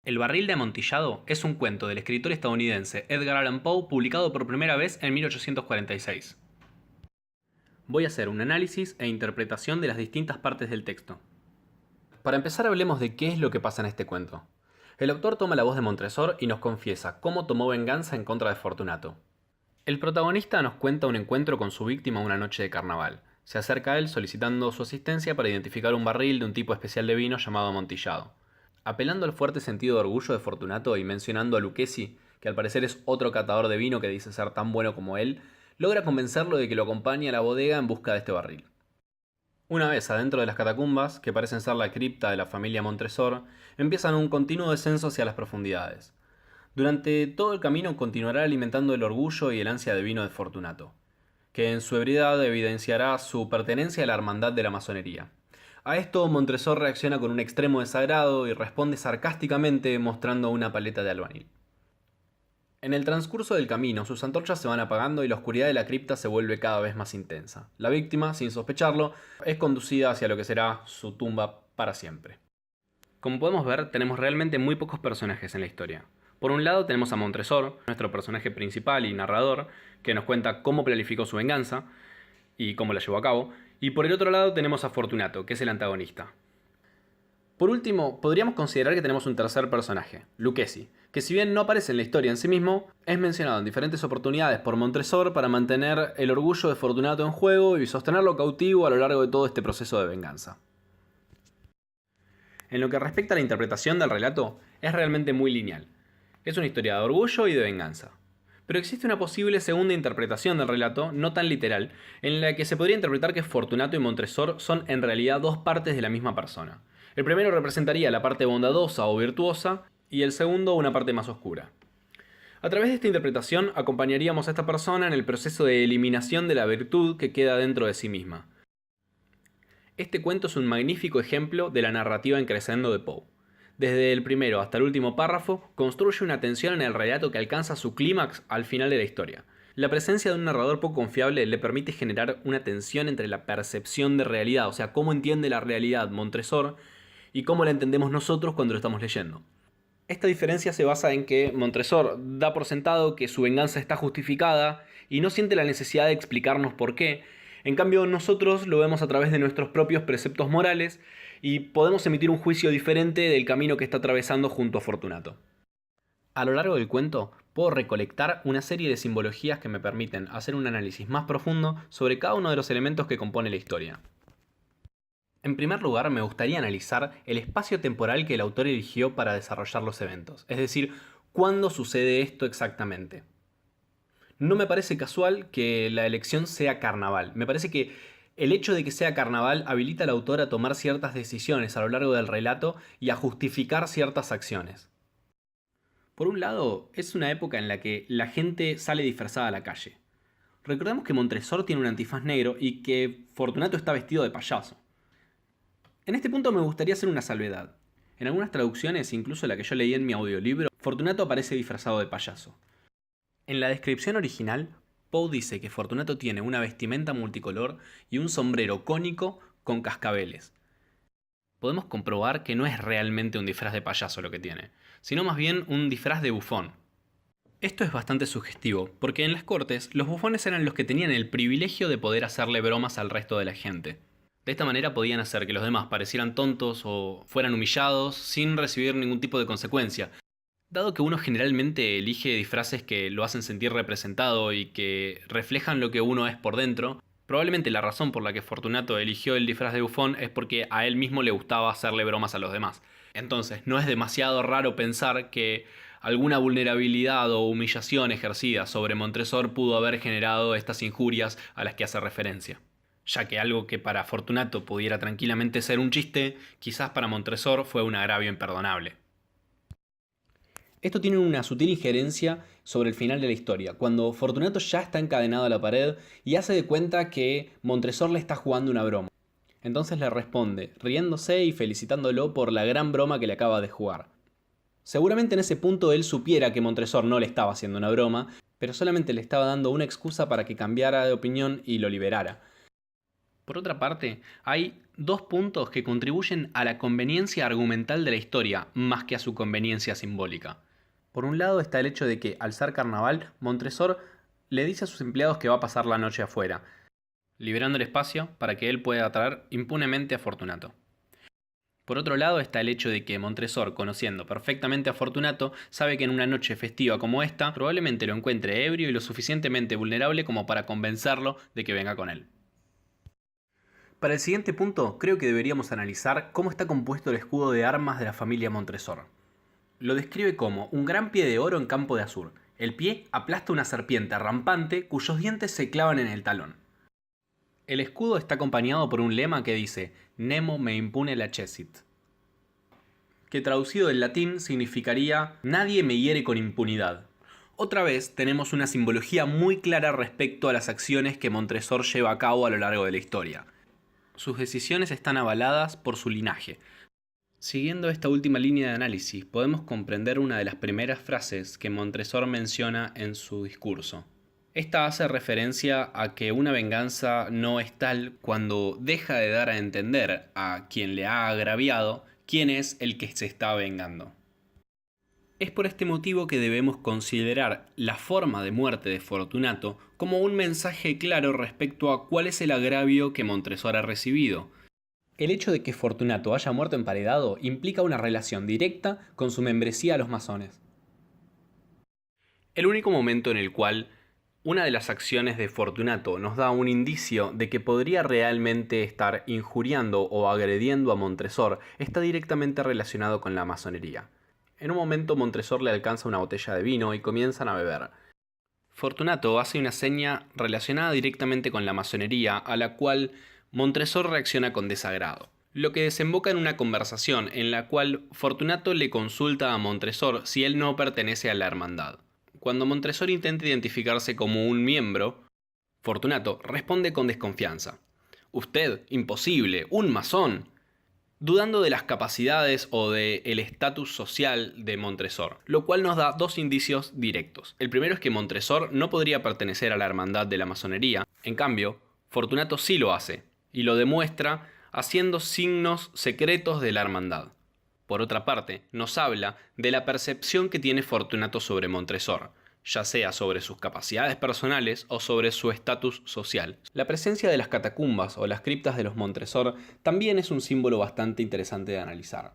El barril de Amontillado es un cuento del escritor estadounidense Edgar Allan Poe publicado por primera vez en 1846. Voy a hacer un análisis e interpretación de las distintas partes del texto. Para empezar, hablemos de qué es lo que pasa en este cuento. El autor toma la voz de Montresor y nos confiesa cómo tomó venganza en contra de Fortunato. El protagonista nos cuenta un encuentro con su víctima una noche de carnaval. Se acerca a él solicitando su asistencia para identificar un barril de un tipo especial de vino llamado Amontillado. Apelando al fuerte sentido de orgullo de Fortunato y mencionando a Lucchesi, que al parecer es otro catador de vino que dice ser tan bueno como él, logra convencerlo de que lo acompañe a la bodega en busca de este barril. Una vez adentro de las catacumbas, que parecen ser la cripta de la familia Montresor, empiezan un continuo descenso hacia las profundidades. Durante todo el camino continuará alimentando el orgullo y el ansia de vino de Fortunato, que en su ebriedad evidenciará su pertenencia a la hermandad de la masonería. A esto Montresor reacciona con un extremo desagrado y responde sarcásticamente mostrando una paleta de albañil. En el transcurso del camino, sus antorchas se van apagando y la oscuridad de la cripta se vuelve cada vez más intensa. La víctima, sin sospecharlo, es conducida hacia lo que será su tumba para siempre. Como podemos ver, tenemos realmente muy pocos personajes en la historia. Por un lado tenemos a Montresor, nuestro personaje principal y narrador, que nos cuenta cómo planificó su venganza y cómo la llevó a cabo, y por el otro lado tenemos a Fortunato, que es el antagonista. Por último, podríamos considerar que tenemos un tercer personaje, Lucchesi, que si bien no aparece en la historia en sí mismo, es mencionado en diferentes oportunidades por Montresor para mantener el orgullo de Fortunato en juego y sostenerlo cautivo a lo largo de todo este proceso de venganza. En lo que respecta a la interpretación del relato, es realmente muy lineal. Es una historia de orgullo y de venganza. Pero existe una posible segunda interpretación del relato, no tan literal, en la que se podría interpretar que Fortunato y Montresor son en realidad dos partes de la misma persona. El primero representaría la parte bondadosa o virtuosa, y el segundo una parte más oscura. A través de esta interpretación acompañaríamos a esta persona en el proceso de eliminación de la virtud que queda dentro de sí misma. Este cuento es un magnífico ejemplo de la narrativa en crescendo de Poe. Desde el primero hasta el último párrafo, construye una tensión en el relato que alcanza su clímax al final de la historia. La presencia de un narrador poco confiable le permite generar una tensión entre la percepción de realidad, o sea, cómo entiende la realidad Montresor y cómo la entendemos nosotros cuando lo estamos leyendo. Esta diferencia se basa en que Montresor da por sentado que su venganza está justificada y no siente la necesidad de explicarnos por qué. En cambio, nosotros lo vemos a través de nuestros propios preceptos morales y podemos emitir un juicio diferente del camino que está atravesando junto a Fortunato. A lo largo del cuento, puedo recolectar una serie de simbologías que me permiten hacer un análisis más profundo sobre cada uno de los elementos que compone la historia. En primer lugar, me gustaría analizar el espacio temporal que el autor eligió para desarrollar los eventos, es decir, ¿cuándo sucede esto exactamente? No me parece casual que la elección sea carnaval. Me parece que el hecho de que sea carnaval habilita al autor a tomar ciertas decisiones a lo largo del relato y a justificar ciertas acciones. Por un lado, es una época en la que la gente sale disfrazada a la calle. Recordemos que Montresor tiene un antifaz negro y que Fortunato está vestido de payaso. En este punto me gustaría hacer una salvedad. En algunas traducciones, incluso la que yo leí en mi audiolibro, Fortunato aparece disfrazado de payaso. En la descripción original, Poe dice que Fortunato tiene una vestimenta multicolor y un sombrero cónico con cascabeles. Podemos comprobar que no es realmente un disfraz de payaso lo que tiene, sino más bien un disfraz de bufón. Esto es bastante sugestivo, porque en las cortes los bufones eran los que tenían el privilegio de poder hacerle bromas al resto de la gente. De esta manera podían hacer que los demás parecieran tontos o fueran humillados sin recibir ningún tipo de consecuencia. Dado que uno generalmente elige disfraces que lo hacen sentir representado y que reflejan lo que uno es por dentro, probablemente la razón por la que Fortunato eligió el disfraz de bufón es porque a él mismo le gustaba hacerle bromas a los demás. Entonces, no es demasiado raro pensar que alguna vulnerabilidad o humillación ejercida sobre Montresor pudo haber generado estas injurias a las que hace referencia. Ya que algo que para Fortunato pudiera tranquilamente ser un chiste, quizás para Montresor fue un agravio imperdonable. Esto tiene una sutil injerencia sobre el final de la historia, cuando Fortunato ya está encadenado a la pared y hace de cuenta que Montresor le está jugando una broma. Entonces le responde, riéndose y felicitándolo por la gran broma que le acaba de jugar. Seguramente en ese punto él supiera que Montresor no le estaba haciendo una broma, pero solamente le estaba dando una excusa para que cambiara de opinión y lo liberara. Por otra parte, hay dos puntos que contribuyen a la conveniencia argumental de la historia más que a su conveniencia simbólica. Por un lado está el hecho de que, al ser carnaval, Montresor le dice a sus empleados que va a pasar la noche afuera, liberando el espacio para que él pueda atraer impunemente a Fortunato. Por otro lado está el hecho de que Montresor, conociendo perfectamente a Fortunato, sabe que en una noche festiva como esta, probablemente lo encuentre ebrio y lo suficientemente vulnerable como para convencerlo de que venga con él. Para el siguiente punto, creo que deberíamos analizar cómo está compuesto el escudo de armas de la familia Montresor. Lo describe como un gran pie de oro en campo de azur. El pie aplasta una serpiente rampante cuyos dientes se clavan en el talón. El escudo está acompañado por un lema que dice Nemo me impune lacessit, que traducido del latín significaría nadie me hiere con impunidad. Otra vez tenemos una simbología muy clara respecto a las acciones que Montresor lleva a cabo a lo largo de la historia. Sus decisiones están avaladas por su linaje. Siguiendo esta última línea de análisis, podemos comprender una de las primeras frases que Montresor menciona en su discurso. Esta hace referencia a que una venganza no es tal cuando deja de dar a entender a quien le ha agraviado quién es el que se está vengando. Es por este motivo que debemos considerar la forma de muerte de Fortunato como un mensaje claro respecto a cuál es el agravio que Montresor ha recibido. El hecho de que Fortunato haya muerto emparedado implica una relación directa con su membresía a los masones. El único momento en el cual una de las acciones de Fortunato nos da un indicio de que podría realmente estar injuriando o agrediendo a Montresor está directamente relacionado con la masonería. En un momento Montresor le alcanza una botella de vino y comienzan a beber. Fortunato hace una seña relacionada directamente con la masonería a la cual Montresor reacciona con desagrado, lo que desemboca en una conversación en la cual Fortunato le consulta a Montresor si él no pertenece a la hermandad. Cuando Montresor intenta identificarse como un miembro, Fortunato responde con desconfianza. «Usted, imposible, un masón», dudando de las capacidades o del estatus social de Montresor, lo cual nos da dos indicios directos. El primero es que Montresor no podría pertenecer a la hermandad de la masonería, en cambio, Fortunato sí lo hace, y lo demuestra haciendo signos secretos de la hermandad. Por otra parte, nos habla de la percepción que tiene Fortunato sobre Montresor, ya sea sobre sus capacidades personales o sobre su estatus social. La presencia de las catacumbas o las criptas de los Montresor también es un símbolo bastante interesante de analizar.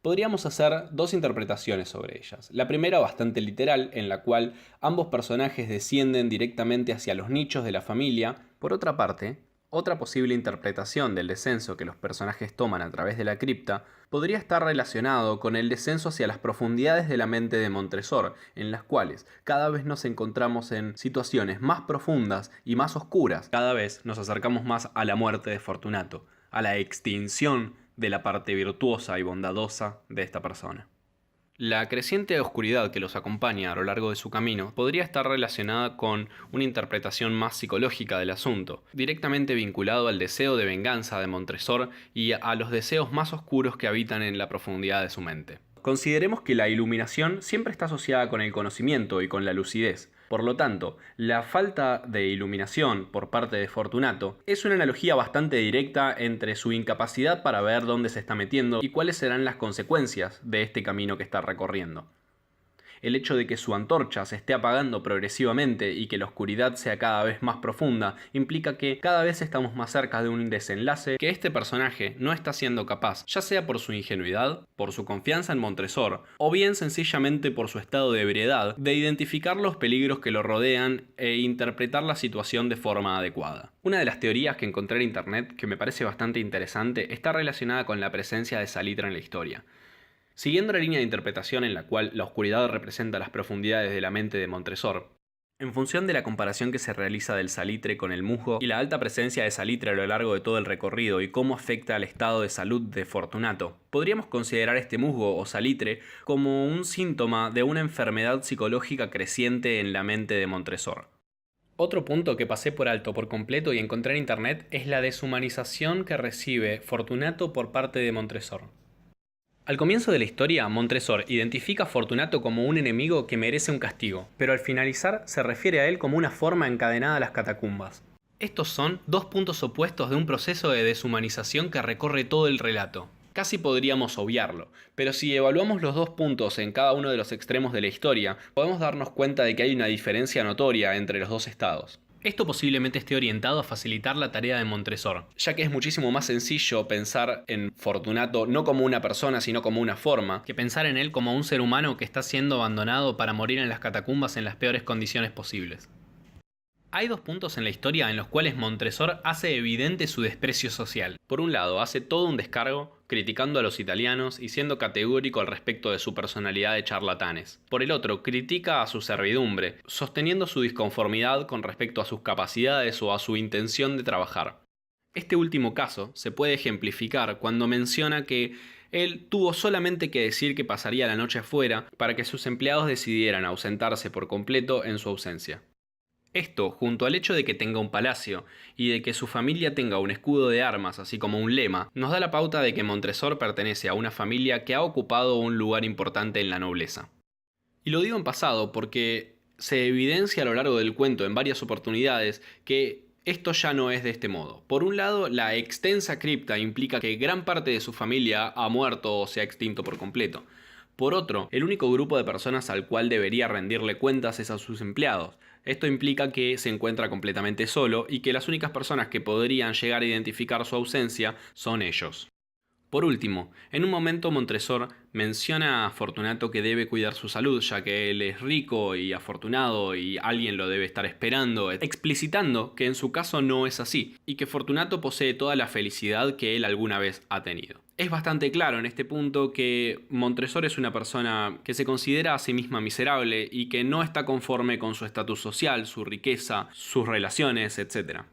Podríamos hacer dos interpretaciones sobre ellas. La primera bastante literal, en la cual ambos personajes descienden directamente hacia los nichos de la familia. Por otra parte, otra posible interpretación del descenso que los personajes toman a través de la cripta podría estar relacionado con el descenso hacia las profundidades de la mente de Montresor, en las cuales cada vez nos encontramos en situaciones más profundas y más oscuras. Cada vez nos acercamos más a la muerte de Fortunato, a la extinción de la parte virtuosa y bondadosa de esta persona. La creciente oscuridad que los acompaña a lo largo de su camino podría estar relacionada con una interpretación más psicológica del asunto, directamente vinculado al deseo de venganza de Montresor y a los deseos más oscuros que habitan en la profundidad de su mente. Consideremos que la iluminación siempre está asociada con el conocimiento y con la lucidez. Por lo tanto, la falta de iluminación por parte de Fortunato es una analogía bastante directa entre su incapacidad para ver dónde se está metiendo y cuáles serán las consecuencias de este camino que está recorriendo. El hecho de que su antorcha se esté apagando progresivamente y que la oscuridad sea cada vez más profunda implica que cada vez estamos más cerca de un desenlace que este personaje no está siendo capaz, ya sea por su ingenuidad, por su confianza en Montresor, o bien sencillamente por su estado de ebriedad, de identificar los peligros que lo rodean e interpretar la situación de forma adecuada. Una de las teorías que encontré en internet que me parece bastante interesante está relacionada con la presencia de salitre en la historia. Siguiendo la línea de interpretación en la cual la oscuridad representa las profundidades de la mente de Montresor, en función de la comparación que se realiza del salitre con el musgo y la alta presencia de salitre a lo largo de todo el recorrido y cómo afecta al estado de salud de Fortunato, podríamos considerar este musgo o salitre como un síntoma de una enfermedad psicológica creciente en la mente de Montresor. Otro punto que pasé por alto por completo y encontré en internet es la deshumanización que recibe Fortunato por parte de Montresor. Al comienzo de la historia, Montresor identifica a Fortunato como un enemigo que merece un castigo, pero al finalizar se refiere a él como una forma encadenada a las catacumbas. Estos son dos puntos opuestos de un proceso de deshumanización que recorre todo el relato. Casi podríamos obviarlo, pero si evaluamos los dos puntos en cada uno de los extremos de la historia, podemos darnos cuenta de que hay una diferencia notoria entre los dos estados. Esto posiblemente esté orientado a facilitar la tarea de Montresor, ya que es muchísimo más sencillo pensar en Fortunato no como una persona, sino como una forma, que pensar en él como un ser humano que está siendo abandonado para morir en las catacumbas en las peores condiciones posibles. Hay dos puntos en la historia en los cuales Montresor hace evidente su desprecio social. Por un lado, hace todo un descargo criticando a los italianos y siendo categórico al respecto de su personalidad de charlatanes. Por el otro, critica a su servidumbre, sosteniendo su disconformidad con respecto a sus capacidades o a su intención de trabajar. Este último caso se puede ejemplificar cuando menciona que él tuvo solamente que decir que pasaría la noche afuera para que sus empleados decidieran ausentarse por completo en su ausencia. Esto, junto al hecho de que tenga un palacio y de que su familia tenga un escudo de armas, así como un lema, nos da la pauta de que Montresor pertenece a una familia que ha ocupado un lugar importante en la nobleza. Y lo digo en pasado porque se evidencia a lo largo del cuento en varias oportunidades que esto ya no es de este modo. Por un lado, la extensa cripta implica que gran parte de su familia ha muerto o se ha extinto por completo. Por otro, el único grupo de personas al cual debería rendirle cuentas es a sus empleados. Esto implica que se encuentra completamente solo y que las únicas personas que podrían llegar a identificar su ausencia son ellos. Por último, en un momento Montresor menciona a Fortunato que debe cuidar su salud, ya que él es rico y afortunado y alguien lo debe estar esperando, explicitando que en su caso no es así, y que Fortunato posee toda la felicidad que él alguna vez ha tenido. Es bastante claro en este punto que Montresor es una persona que se considera a sí misma miserable y que no está conforme con su estatus social, su riqueza, sus relaciones, etc.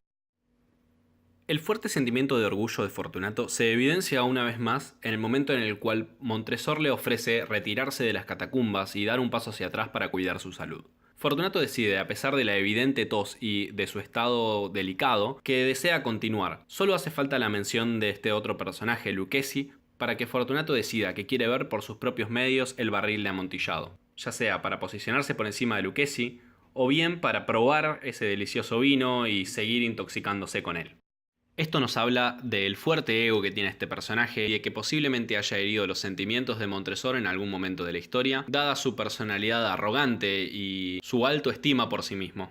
El fuerte sentimiento de orgullo de Fortunato se evidencia una vez más en el momento en el cual Montresor le ofrece retirarse de las catacumbas y dar un paso hacia atrás para cuidar su salud. Fortunato decide, a pesar de la evidente tos y de su estado delicado, que desea continuar. Solo hace falta la mención de este otro personaje, Lucchesi, para que Fortunato decida que quiere ver por sus propios medios el barril de amontillado, ya sea para posicionarse por encima de Lucchesi o bien para probar ese delicioso vino y seguir intoxicándose con él. Esto nos habla del fuerte ego que tiene este personaje y de que posiblemente haya herido los sentimientos de Montresor en algún momento de la historia, dada su personalidad arrogante y su alta estima por sí mismo.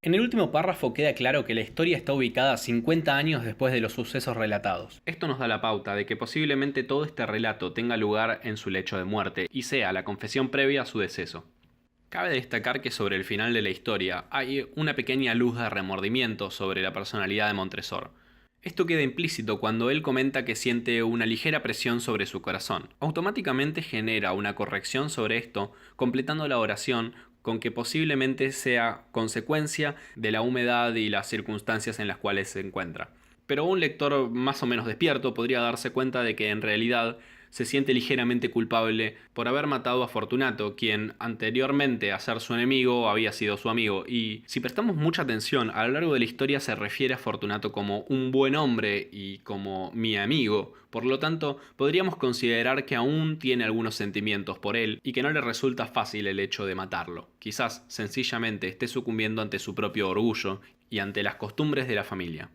En el último párrafo queda claro que la historia está ubicada 50 años después de los sucesos relatados. Esto nos da la pauta de que posiblemente todo este relato tenga lugar en su lecho de muerte y sea la confesión previa a su deceso. Cabe destacar que sobre el final de la historia hay una pequeña luz de remordimiento sobre la personalidad de Montresor. Esto queda implícito cuando él comenta que siente una ligera presión sobre su corazón. Automáticamente genera una corrección sobre esto, completando la oración con que posiblemente sea consecuencia de la humedad y las circunstancias en las cuales se encuentra. Pero un lector más o menos despierto podría darse cuenta de que en realidad se siente ligeramente culpable por haber matado a Fortunato, quien anteriormente a ser su enemigo había sido su amigo, y si prestamos mucha atención, a lo largo de la historia se refiere a Fortunato como un buen hombre y como mi amigo. Por lo tanto, podríamos considerar que aún tiene algunos sentimientos por él y que no le resulta fácil el hecho de matarlo. Quizás sencillamente esté sucumbiendo ante su propio orgullo y ante las costumbres de la familia.